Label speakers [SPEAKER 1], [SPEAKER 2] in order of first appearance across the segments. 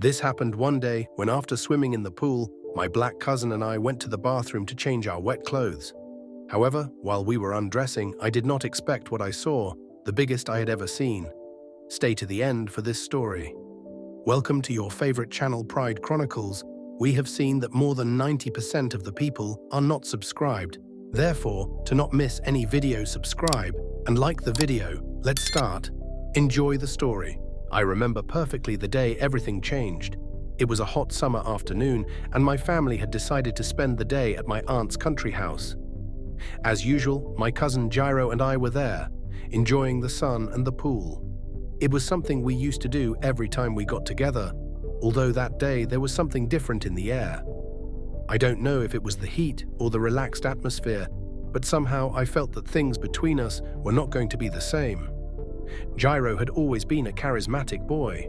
[SPEAKER 1] This happened one day when, after swimming in the pool, my black cousin and I went to the bathroom to change our wet clothes. However, while we were undressing, I did not expect what I saw, the biggest I had ever seen. Stay to the end for this story. Welcome to your favorite channel, Pride Chronicles. We have seen that more than 90% of the people are not subscribed. Therefore, to not miss any video, subscribe and like the video. Let's start. Enjoy the story. I remember perfectly the day everything changed. It was a hot summer afternoon, and my family had decided to spend the day at my aunt's country house. As usual, my cousin Gyro and I were there, enjoying the sun and the pool. It was something we used to do every time we got together, although that day there was something different in the air. I don't know if it was the heat or the relaxed atmosphere, but somehow I felt that things between us were not going to be the same. Gyro had always been a charismatic boy.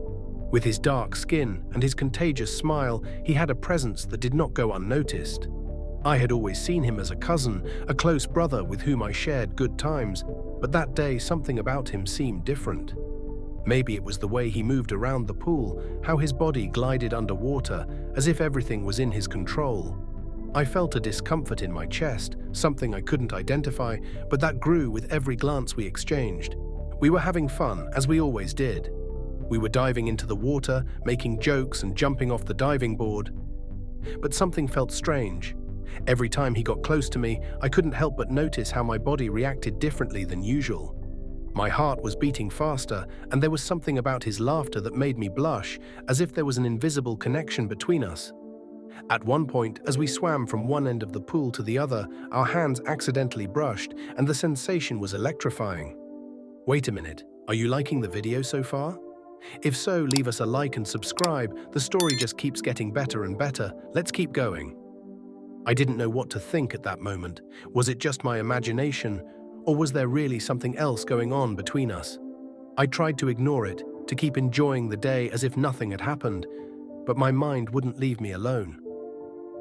[SPEAKER 1] With his dark skin and his contagious smile, he had a presence that did not go unnoticed. I had always seen him as a cousin, a close brother with whom I shared good times, but that day something about him seemed different. Maybe it was the way he moved around the pool, how his body glided underwater, as if everything was in his control. I felt a discomfort in my chest, something I couldn't identify, but that grew with every glance we exchanged. We were having fun, as we always did. We were diving into the water, making jokes and jumping off the diving board. But something felt strange. Every time he got close to me, I couldn't help but notice how my body reacted differently than usual. My heart was beating faster, and there was something about his laughter that made me blush, as if there was an invisible connection between us. At one point, as we swam from one end of the pool to the other, our hands accidentally brushed, and the sensation was electrifying. Wait a minute, are you liking the video so far? If so, leave us a like and subscribe. The story just keeps getting better and better. Let's keep going. I didn't know what to think at that moment. Was it just my imagination, or was there really something else going on between us? I tried to ignore it, to keep enjoying the day as if nothing had happened, but my mind wouldn't leave me alone.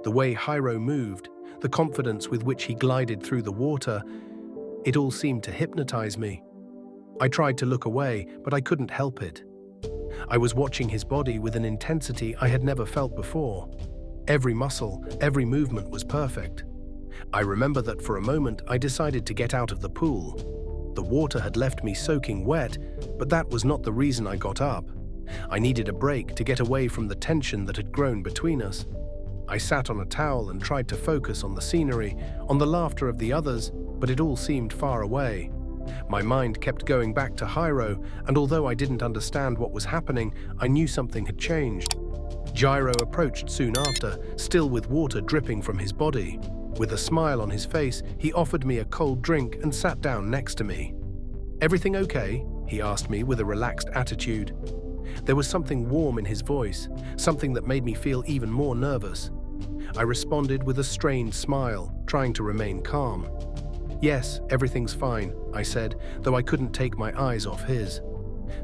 [SPEAKER 1] The way Gyro moved, the confidence with which he glided through the water, it all seemed to hypnotize me. I tried to look away, but I couldn't help it. I was watching his body with an intensity I had never felt before. Every muscle, every movement was perfect. I remember that for a moment I decided to get out of the pool. The water had left me soaking wet, but that was not the reason I got up. I needed a break to get away from the tension that had grown between us. I sat on a towel and tried to focus on the scenery, on the laughter of the others, but it all seemed far away. My mind kept going back to Gyro, and although I didn't understand what was happening, I knew something had changed. Gyro approached soon after, still with water dripping from his body. With a smile on his face, he offered me a cold drink and sat down next to me. "Everything okay?" he asked me with a relaxed attitude. There was something warm in his voice, something that made me feel even more nervous. I responded with a strained smile, trying to remain calm. "Yes, everything's fine," I said, though I couldn't take my eyes off his.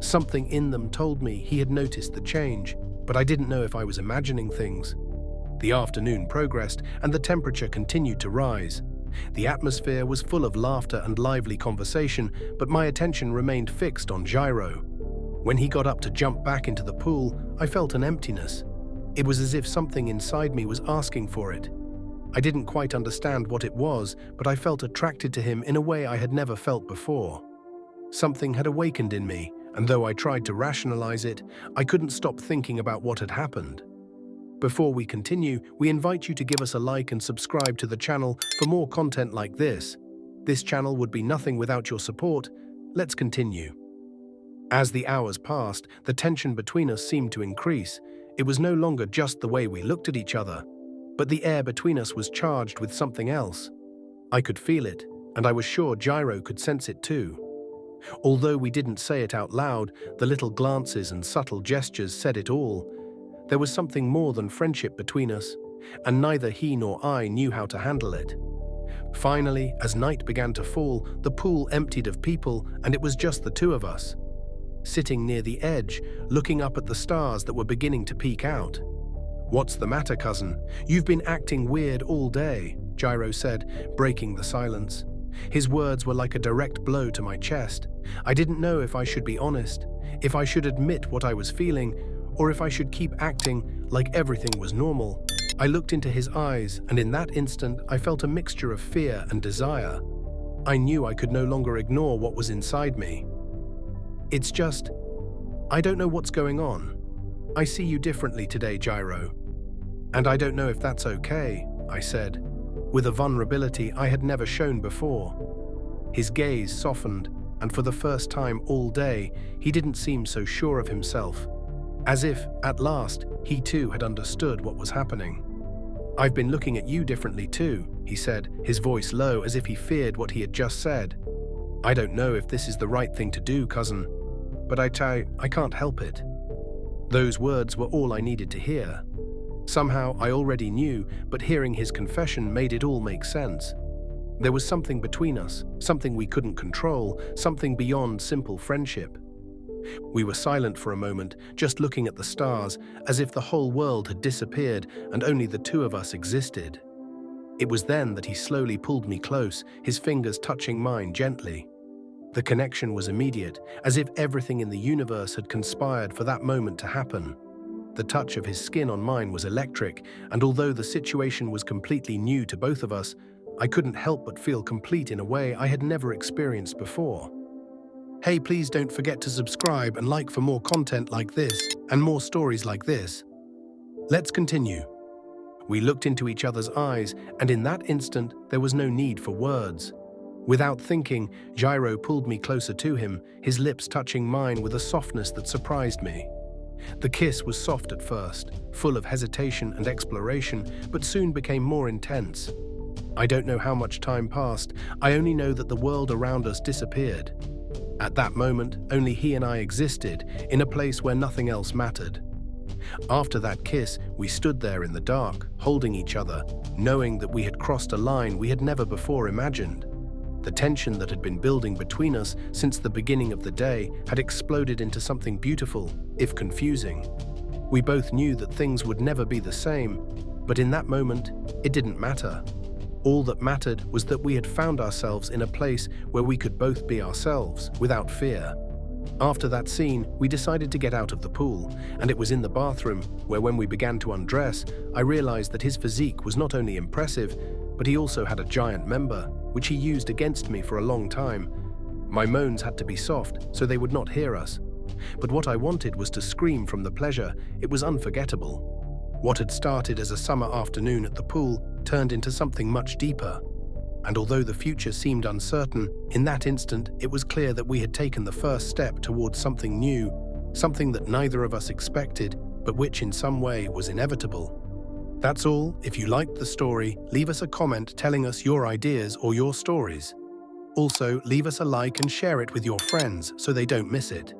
[SPEAKER 1] Something in them told me he had noticed the change, but I didn't know if I was imagining things. The afternoon progressed, and the temperature continued to rise. The atmosphere was full of laughter and lively conversation, but my attention remained fixed on Gyro. When he got up to jump back into the pool, I felt an emptiness. It was as if something inside me was asking for it. I didn't quite understand what it was, but I felt attracted to him in a way I had never felt before. Something had awakened in me, and though I tried to rationalize it, I couldn't stop thinking about what had happened. Before we continue, we invite you to give us a like and subscribe to the channel for more content like this. This channel would be nothing without your support. Let's continue. As the hours passed, the tension between us seemed to increase. It was no longer just the way we looked at each other, but the air between us was charged with something else. I could feel it, and I was sure Gyro could sense it too. Although we didn't say it out loud, the little glances and subtle gestures said it all. There was something more than friendship between us, and neither he nor I knew how to handle it. Finally, as night began to fall, the pool emptied of people, and it was just the two of us. Sitting near the edge, looking up at the stars that were beginning to peek out. "What's the matter, cousin? You've been acting weird all day," Gyro said, breaking the silence. His words were like a direct blow to my chest. I didn't know if I should be honest, if I should admit what I was feeling, or if I should keep acting like everything was normal. I looked into his eyes, and in that instant, I felt a mixture of fear and desire. I knew I could no longer ignore what was inside me. It's just, I don't know what's going on. I see you differently today, Gyro. And I don't know if that's okay, I said, with a vulnerability I had never shown before. His gaze softened, and for the first time all day, he didn't seem so sure of himself, as if, at last, he too had understood what was happening. I've been looking at you differently too, he said, his voice low as if he feared what he had just said. I don't know if this is the right thing to do, cousin, but I can't help it. Those words were all I needed to hear. Somehow I already knew, but hearing his confession made it all make sense. There was something between us, something we couldn't control, something beyond simple friendship. We were silent for a moment, just looking at the stars, as if the whole world had disappeared and only the two of us existed. It was then that he slowly pulled me close, his fingers touching mine gently. The connection was immediate, as if everything in the universe had conspired for that moment to happen. The touch of his skin on mine was electric, and although the situation was completely new to both of us, I couldn't help but feel complete in a way I had never experienced before. Hey, please don't forget to subscribe and like for more content like this and more stories like this. Let's continue. We looked into each other's eyes, and in that instant, there was no need for words. Without thinking, Gyro pulled me closer to him, his lips touching mine with a softness that surprised me. The kiss was soft at first, full of hesitation and exploration, but soon became more intense. I don't know how much time passed, I only know that the world around us disappeared. At that moment, only he and I existed, in a place where nothing else mattered. After that kiss, we stood there in the dark, holding each other, knowing that we had crossed a line we had never before imagined. The tension that had been building between us since the beginning of the day had exploded into something beautiful, if confusing. We both knew that things would never be the same, but in that moment, it didn't matter. All that mattered was that we had found ourselves in a place where we could both be ourselves, without fear. After that scene, we decided to get out of the pool, and it was in the bathroom where, when we began to undress, I realized that his physique was not only impressive, but he also had a giant member, which he used against me for a long time. My moans had to be soft, so they would not hear us. But what I wanted was to scream from the pleasure. It was unforgettable. What had started as a summer afternoon at the pool turned into something much deeper. And although the future seemed uncertain, in that instant it was clear that we had taken the first step towards something new, something that neither of us expected, but which in some way was inevitable. That's all. If you liked the story, leave us a comment telling us your ideas or your stories. Also, leave us a like and share it with your friends so they don't miss it.